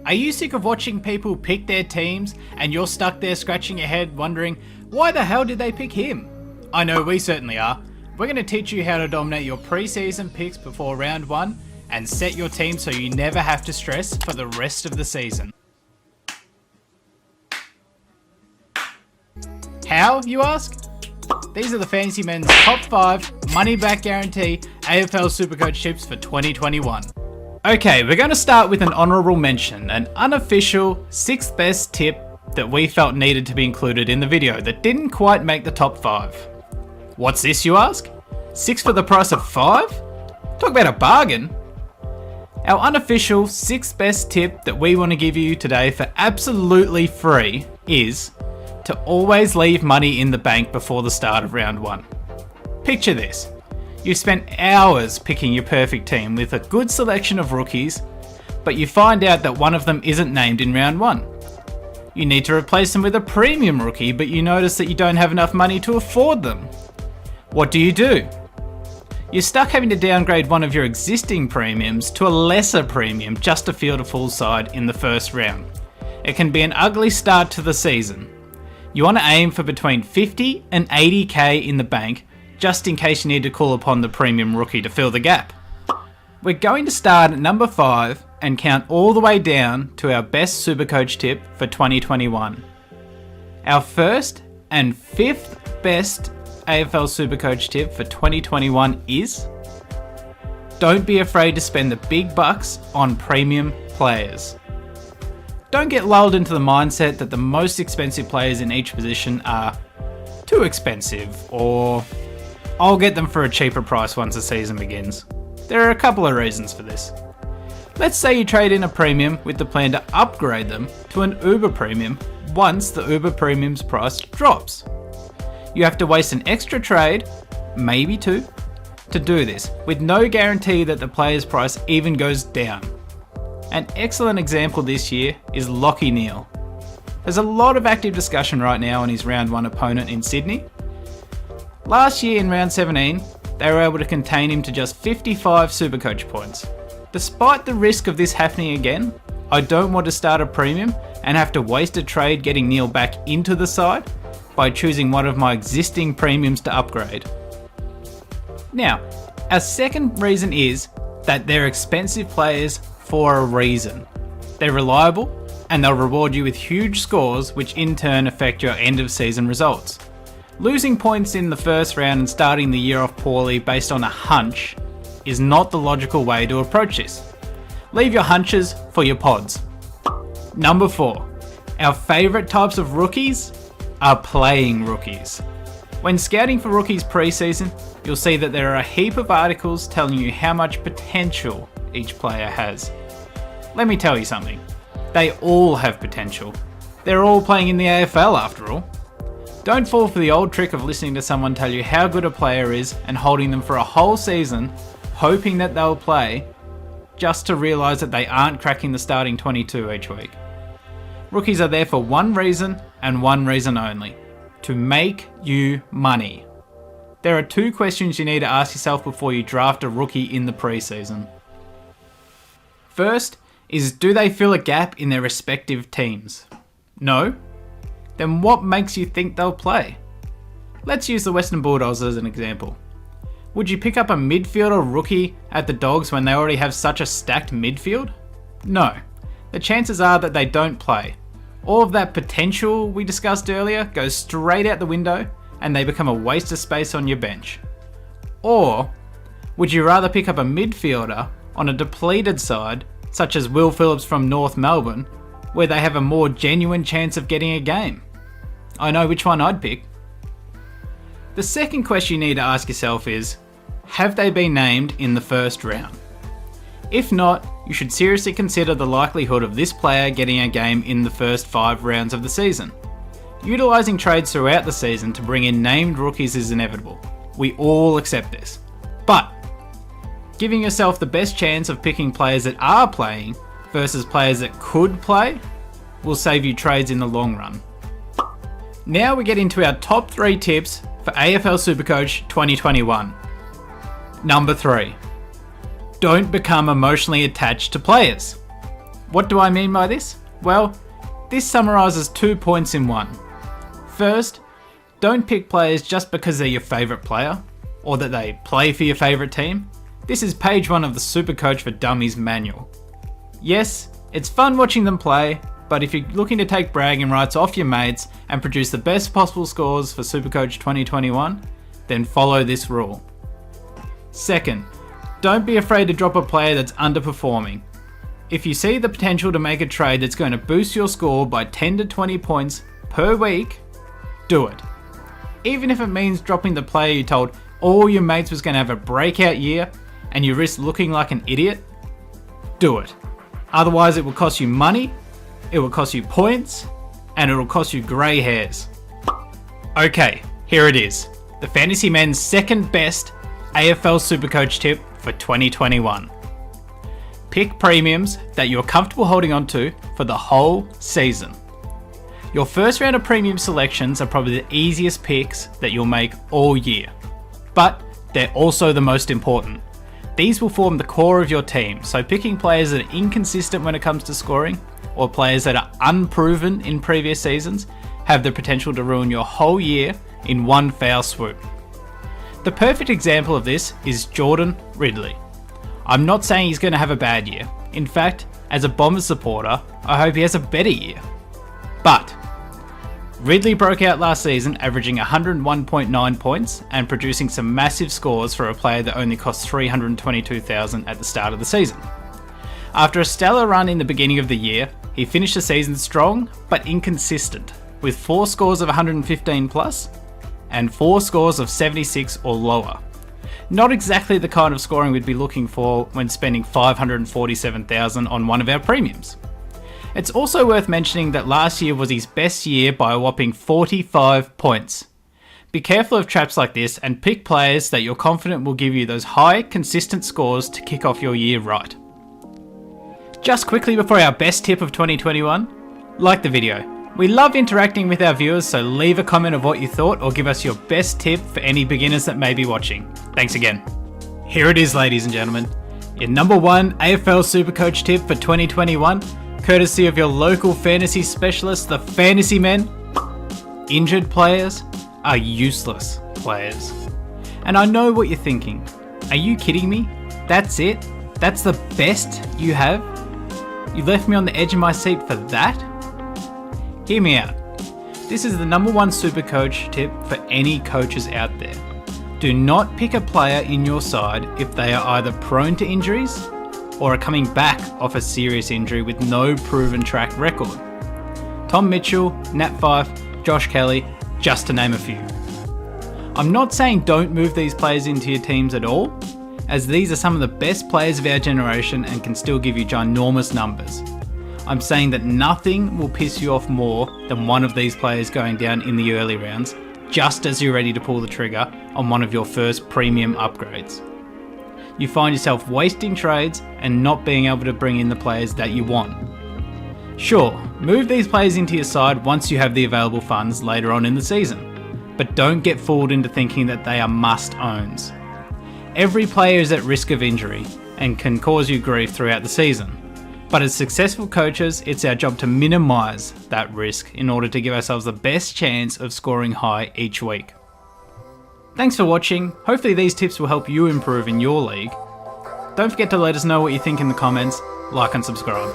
Are you sick of watching people pick their teams and you're stuck there scratching your head wondering, why the hell did they pick him? I know we certainly are. We're going to teach you how to dominate your pre-season picks before round 1 and set your team so you never have to stress for the rest of the season. How, you ask? These are the Fantasy Men's top 5 money back guarantee AFL Supercoach tips for 2021. Okay, we're going to start with an honourable mention, an unofficial 6th best tip that we felt needed to be included in the video that didn't quite make the top 5. What's this, you ask? 6 for the price of 5? Talk about a bargain. Our unofficial 6th best tip that we want to give you today for absolutely free is to always leave money in the bank before the start of round 1. Picture this. You've spent hours picking your perfect team with a good selection of rookies, but you find out that one of them isn't named in round 1. You need to replace them with a premium rookie, but you notice that you don't have enough money to afford them. What do? You're stuck having to downgrade one of your existing premiums to a lesser premium just to field a full side in the first round. It can be an ugly start to the season. You want to aim for between 50 and 80k in the bank, just in case you need to call upon the premium rookie to fill the gap. We're going to start at number 5 and count all the way down to our best Supercoach tip for 2021. Our first and 5th best AFL Supercoach tip for 2021 is: don't be afraid to spend the big bucks on premium players. Don't get lulled into the mindset that the most expensive players in each position are too expensive, or I'll get them for a cheaper price once the season begins. There are a couple of reasons for this. Let's say you trade in a premium with the plan to upgrade them to an Uber premium once the Uber premium's price drops. You have to waste an extra trade, maybe 2, to do this, with no guarantee that the player's price even goes down. An excellent example this year is Lachie Neale. There's a lot of active discussion right now on his round 1 opponent in Sydney. Last year in round 17, they were able to contain him to just 55 Supercoach points. Despite the risk of this happening again, I don't want to start a premium and have to waste a trade getting Neale back into the side by choosing one of my existing premiums to upgrade. Now, our second reason is that they're expensive players for a reason. They're reliable and they'll reward you with huge scores, which in turn affect your end of season results. Losing points in the first round and starting the year off poorly based on a hunch is not the logical way to approach this. Leave your hunches for your pods. Number 4. Our favourite types of rookies are playing rookies. When scouting for rookies pre-season, you'll see that there are a heap of articles telling you how much potential each player has. Let me tell you something. They all have potential. They're all playing in the AFL after all. Don't fall for the old trick of listening to someone tell you how good a player is and holding them for a whole season, hoping that they'll play, just to realise that they aren't cracking the starting 22 each week. Rookies are there for one reason and one reason only: to make you money. There are 2 questions you need to ask yourself before you draft a rookie in the preseason. First is, do they fill a gap in their respective teams? No? Then what makes you think they'll play? Let's use the Western Bulldogs as an example. Would you pick up a midfielder rookie at the Dogs when they already have such a stacked midfield? No. The chances are that they don't play. All of that potential we discussed earlier goes straight out the window and they become a waste of space on your bench. Or would you rather pick up a midfielder on a depleted side, such as Will Phillips from North Melbourne, where they have a more genuine chance of getting a game? I know which one I'd pick. The second question you need to ask yourself is, have they been named in the first round? If not, you should seriously consider the likelihood of this player getting a game in the first 5 rounds of the season. Utilising trades throughout the season to bring in named rookies is inevitable. We all accept this. But giving yourself the best chance of picking players that are playing versus players that could play will save you trades in the long run. Now we get into our top 3 tips for AFL Supercoach 2021. Number 3. Don't become emotionally attached to players. What do I mean by this? Well, this summarises 2 points in one. First, don't pick players just because they're your favourite player, or that they play for your favourite team. This is page 1 of the Supercoach for Dummies manual. Yes, it's fun watching them play, but if you're looking to take bragging rights off your mates and produce the best possible scores for Supercoach 2021, then follow this rule. Second, don't be afraid to drop a player that's underperforming. If you see the potential to make a trade that's going to boost your score by 10 to 20 points per week, do it. Even if it means dropping the player you told all your mates was going to have a breakout year and you risk looking like an idiot, do it. Otherwise it will cost you money, it will cost you points, and it will cost you grey hairs. Okay, here it is. The Fantasy Men's second best AFL Supercoach tip for 2021. Pick premiums that you're comfortable holding on to for the whole season. Your first round of premium selections are probably the easiest picks that you'll make all year, but they're also the most important. These will form the core of your team, so picking players that are inconsistent when it comes to scoring, or players that are unproven in previous seasons, have the potential to ruin your whole year in one foul swoop. The perfect example of this is Jordan Ridley. I'm not saying he's going to have a bad year. In fact, as a Bombers supporter, I hope he has a better year. But Ridley broke out last season averaging 101.9 points and producing some massive scores for a player that only cost $322,000 at the start of the season. After a stellar run in the beginning of the year, he finished the season strong but inconsistent, with 4 scores of 115 plus and 4 scores of 76 or lower. Not exactly the kind of scoring we'd be looking for when spending $547,000 on one of our premiums. It's also worth mentioning that last year was his best year by a whopping 45 points. Be careful of traps like this and pick players that you're confident will give you those high, consistent scores to kick off your year right. Just quickly before our best tip of 2021, like the video. We love interacting with our viewers, so leave a comment of what you thought or give us your best tip for any beginners that may be watching. Thanks again. Here it is, ladies and gentlemen. Your number 1 AFL Supercoach tip for 2021, courtesy of your local fantasy specialist, the Fantasy Men. Injured players are useless players. And I know what you're thinking. Are you kidding me? That's it? That's the best you have? You left me on the edge of my seat for that? Hear me out. This is the number 1 Supercoach tip for any coaches out there. Do not pick a player in your side if they are either prone to injuries or are coming back off a serious injury with no proven track record. Tom Mitchell, Nat Fyfe, Josh Kelly, just to name a few. I'm not saying don't move these players into your teams at all, as these are some of the best players of our generation and can still give you ginormous numbers. I'm saying that nothing will piss you off more than one of these players going down in the early rounds, just as you're ready to pull the trigger on one of your first premium upgrades. You find yourself wasting trades and not being able to bring in the players that you want. Sure, move these players into your side once you have the available funds later on in the season, but don't get fooled into thinking that they are must-owns. Every player is at risk of injury and can cause you grief throughout the season. But as successful coaches, it's our job to minimise that risk in order to give ourselves the best chance of scoring high each week. Thanks for watching. Hopefully these tips will help you improve in your league. Don't forget to let us know what you think in the comments, like and subscribe.